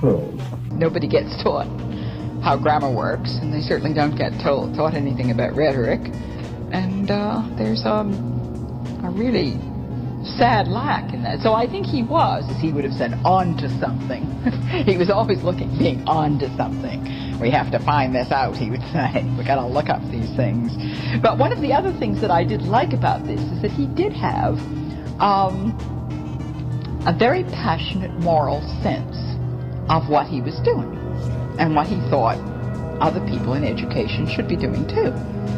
prose. Nobody gets taught how grammar works, and they certainly don't get taught anything about rhetoric. And there's a really sad lack in that. So I think he was, as he would have said, on to something. He was always being on to something. We have to find this out, he would say. We got to look up these things. But one of the other things that I did like about this is that he did have a very passionate moral sense of what he was doing and what he thought other people in education should be doing too.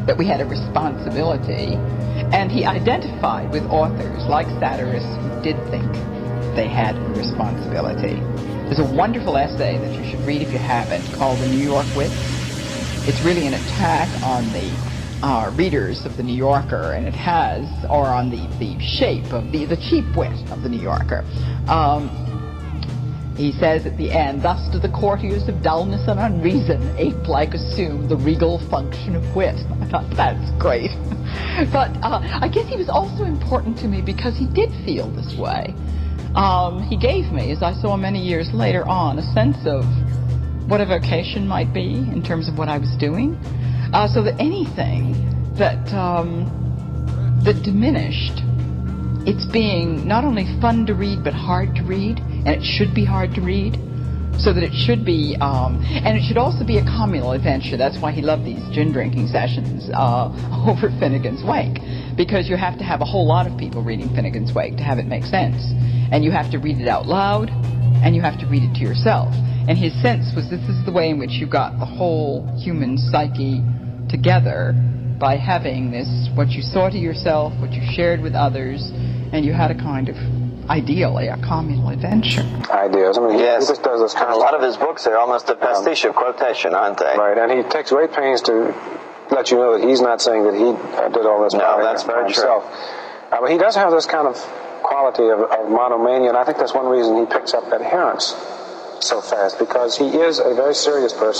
That we had a responsibility. And he identified with authors like satirists who did think they had a responsibility. There's a wonderful essay that you should read if you haven't, called The New York Wits. It's really an attack on the readers of The New Yorker, and it has, or on the shape of the cheap wit of The New Yorker. He says at the end, thus do the courtiers of dullness and unreason ape-like assume the regal function of wit. I thought, that's great. But I guess he was also important to me because he did feel this way. He gave me, as I saw many years later on, a sense of what a vocation might be in terms of what I was doing. So that anything that diminished its being not only fun to read but hard to read, and it should be hard to read, so that it should be, and it should also be a communal adventure. That's why he loved these gin drinking sessions over Finnegan's Wake, because you have to have a whole lot of people reading Finnegan's Wake to have it make sense, and you have to read it out loud, and you have to read it to yourself. And his sense was this is the way in which you got the whole human psyche together, by having this, what you saw to yourself, what you shared with others, and you had a kind of, ideally, a communal adventure. Ideas. I mean, yes. He just does this kind of... A lot of his books are almost a pastiche of quotation, aren't they? Right, and he takes great pains to let you know that he's not saying that he did all this by himself. But he does have this kind of quality of monomania, and I think that's one reason he picks up adherents so fast, because he is a very serious person.